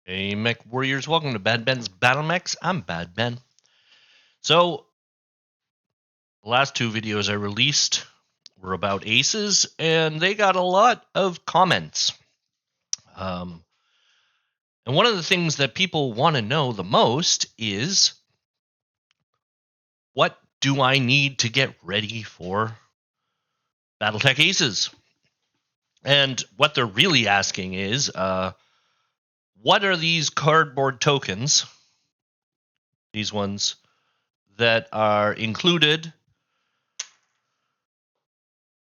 Hey, Mech Warriors, welcome to Bad Ben's Battle Mechs. I'm Bad Ben. So, the last two videos I released were about aces, and they got a lot of comments. And one of the things that people want to know the most is, what do I need to get ready for Battletech aces? And what they're really asking is, what are these cardboard tokens, these ones that are included,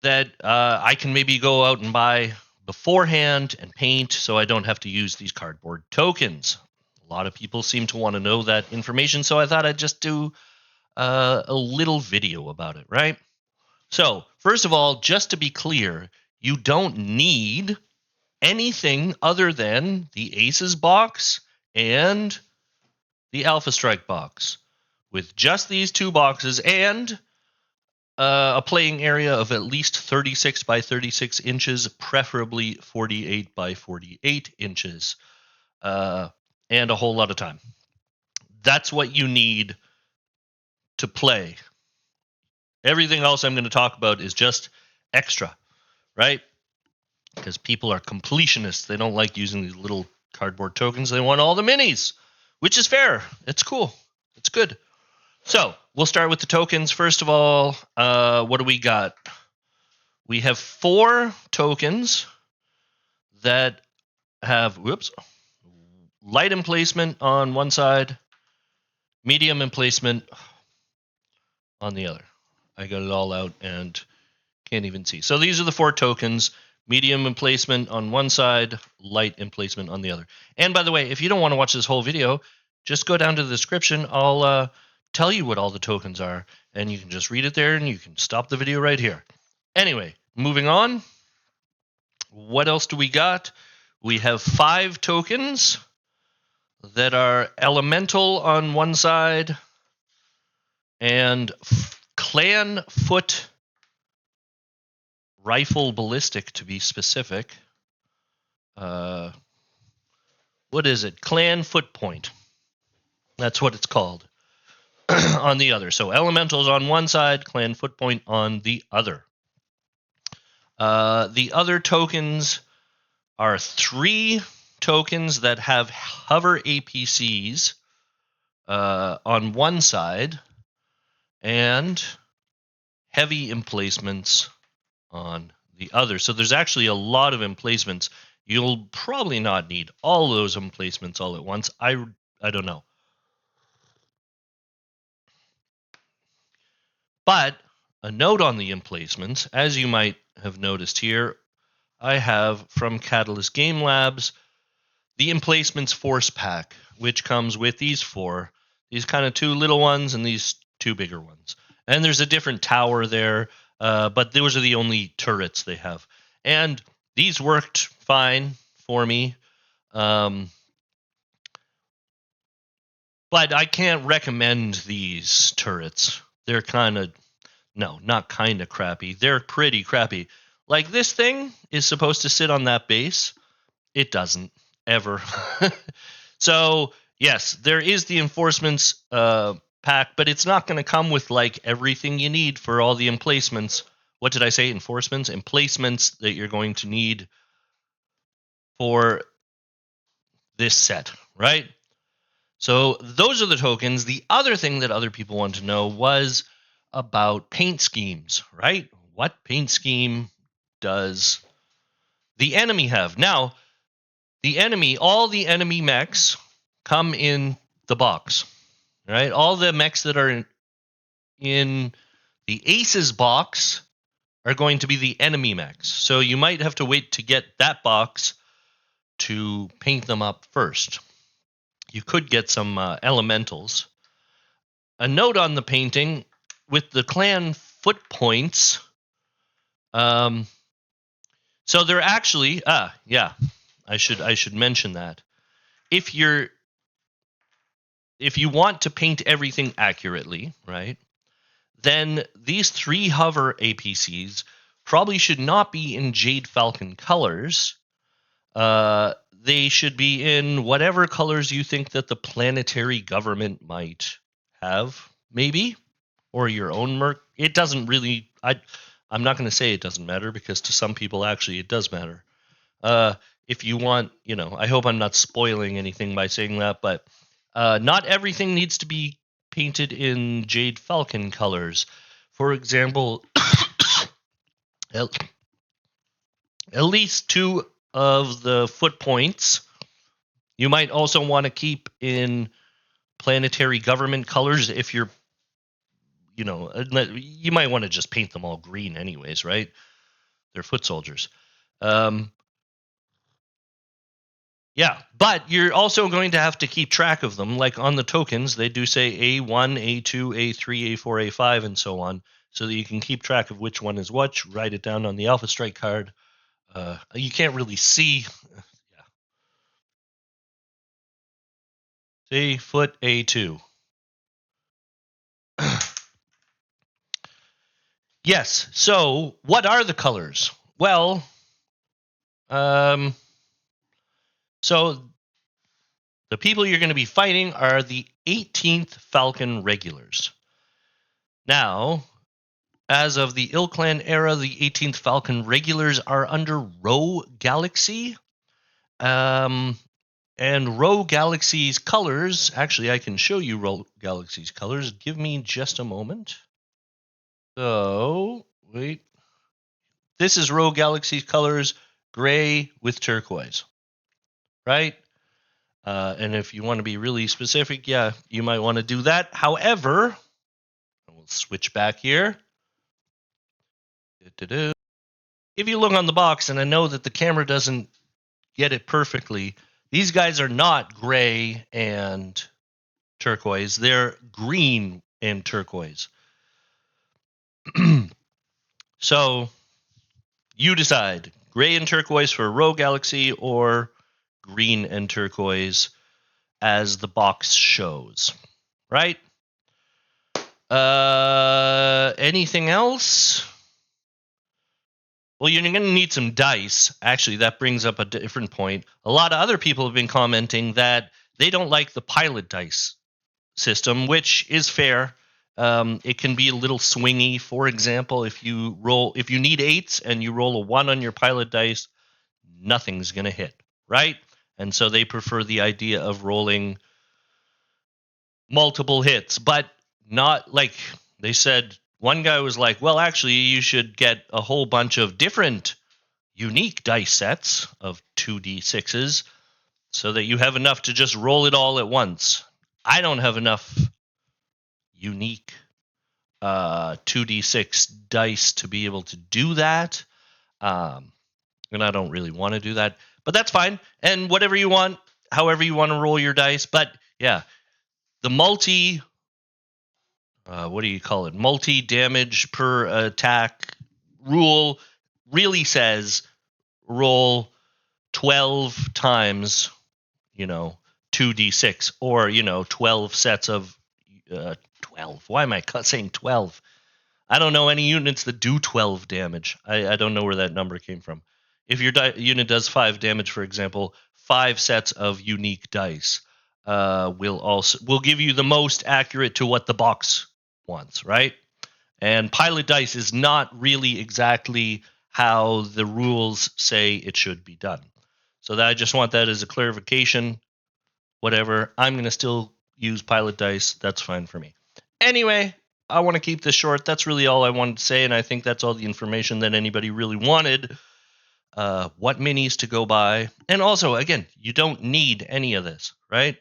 that I can maybe go out and buy beforehand and paint so I don't have to use these cardboard tokens. A lot of people seem to want to know that information, so I thought I'd just do a little video about it, right? So, first of all, just to be clear, you don't need anything other than the Aces box and the Alpha Strike box. With just these two boxes and a playing area of at least 36 by 36 inches, preferably 48 by 48 inches, and a whole lot of time. That's what you need to play. Everything else I'm going to talk about is just extra, right? Because people are completionists. They don't like using these little cardboard tokens. They want all the minis, which is fair. It's cool. It's good. So we'll start with the tokens. First of all, what do we got? We have 4 tokens that have, light emplacement on one side, medium emplacement on the other. I got it all out and can't even see. So these are the 4 tokens, medium emplacement on one side, light emplacement on the other. And by the way, if you don't want to watch this whole video, just go down to the description. I'll tell you what all the tokens are, and you can just read it there, and you can stop the video right here. Anyway, moving on. What else do we got? We have 5 tokens that are elemental on one side and clan foot rifle ballistic, to be specific. What is it? Clan foot point. That's what it's called on the other. So elementals on one side, clan foot point on the other. The other tokens are 3 tokens that have hover APCs on one side and heavy emplacements on the other. So there's actually a lot of emplacements. You'll probably not need all those emplacements all at once. I don't know. But a note on the emplacements, as you might have noticed here, I have from Catalyst Game Labs the Emplacements Force Pack, which comes with these 4, these kind of 2 little ones and these 2 bigger ones. And there's a different tower there, but those are the only turrets they have. And these worked fine for me. But I can't recommend these turrets. They're kind of, no, not kind of crappy. They're pretty crappy. Like, this thing is supposed to sit on that base. It doesn't, ever. So, yes, there is the enforcements pack, but it's not going to come with, like, everything you need for all the emplacements. What did I say? Enforcements? Emplacements that you're going to need for this set, right? So those are the tokens. The other thing that other people want to know was about paint schemes, right? What paint scheme does the enemy have? Now, the enemy, all the enemy mechs come in the box, right? All the mechs that are in the Aces box are going to be the enemy mechs. So you might have to wait to get that box to paint them up first. You could get some elementals. A note on the painting with the clan foot points. So they're actually I should mention that. If you want to paint everything accurately, right, then these 3 hover APCs probably should not be in Jade Falcon colors. They should be in whatever colors you think that the planetary government might have, maybe, or your own merc. It doesn't really. I'm not going to say it doesn't matter, because to some people actually it does matter. If you want, I hope I'm not spoiling anything by saying that, but not everything needs to be painted in Jade Falcon colors. For example, at least two of the foot points you might also want to keep in planetary government colors. If you're, you might want to just paint them all green anyways, right? They're foot soldiers. Yeah, but you're also going to have to keep track of them. Like on the tokens, they do say A1, A2, A3, A4, A5, and so on, so that you can keep track of which one is which, write it down on the Alpha Strike card. You can't really see. Yeah. See, foot A2. Yes, so what are the colors? Well, so the people you're going to be fighting are the 18th Falcon regulars. Now, as of the Ilclan era, the 18th Falcon regulars are under RHO Galaxy. And RHO Galaxy's colors, actually, I can show you RHO Galaxy's colors. Give me just a moment. So, wait. This is RHO Galaxy's colors, gray with turquoise, right? And if you want to be really specific, yeah, you might want to do that. However, we'll switch back here. If you look on the box, and I know that the camera doesn't get it perfectly, these guys are not gray and turquoise. They're green and turquoise. So you decide, gray and turquoise for RHO Galaxy or green and turquoise as the box shows, right? Anything else? Well, you're going to need some dice. Actually, that brings up a different point. A lot of other people have been commenting that they don't like the pilot dice system, which is fair. It can be a little swingy. For example, if you need 8s and you roll a 1 on your pilot dice, nothing's going to hit, right? And so they prefer the idea of rolling multiple hits, but not like they said. One guy was like, well, actually, you should get a whole bunch of different unique dice sets of 2d6s so that you have enough to just roll it all at once. I don't have enough unique 2d6 dice to be able to do that. And I don't really want to do that, but that's fine. And whatever you want, however you want to roll your dice. But yeah, the multi damage per attack rule really says roll 12 times, 2d6, or 12 sets of 12. Why am I saying 12? I don't know any units that do 12 damage. I don't know where that number came from. If your unit does 5 damage, for example, 5 sets of unique dice will give you the most accurate to what the box wants, right? And pilot dice is not really exactly how the rules say it should be done. So I just want that as a clarification. Whatever, I'm going to still use pilot dice. That's fine for me. Anyway, I want to keep this short. That's really all I wanted to say, and I think that's all the information that anybody really wanted. What minis to go buy. And also, again, you don't need any of this, right?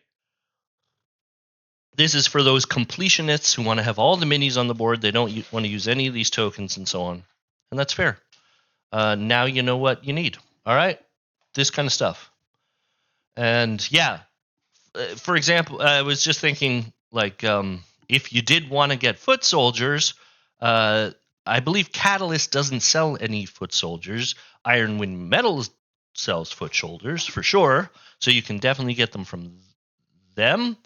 This is for those completionists who want to have all the minis on the board. They don't want to use any of these tokens and so on. And that's fair. Now you know what you need. All right? This kind of stuff. And yeah, for example, I was just thinking, like, if you did want to get foot soldiers, I believe Catalyst doesn't sell any foot soldiers. Ironwind Metals sells foot soldiers for sure, so you can definitely get them from them.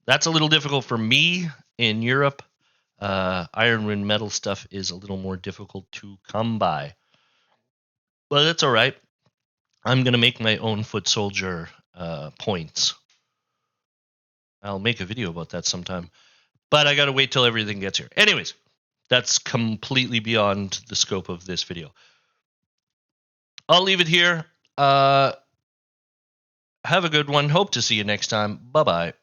That's a little difficult for me in Europe. Ironwind Metal stuff is a little more difficult to come by, but it's all right. I'm going to make my own foot soldier points. I'll make a video about that sometime. But I got to wait till everything gets here. Anyways, that's completely beyond the scope of this video. I'll leave it here. Have a good one. Hope to see you next time. Bye-bye.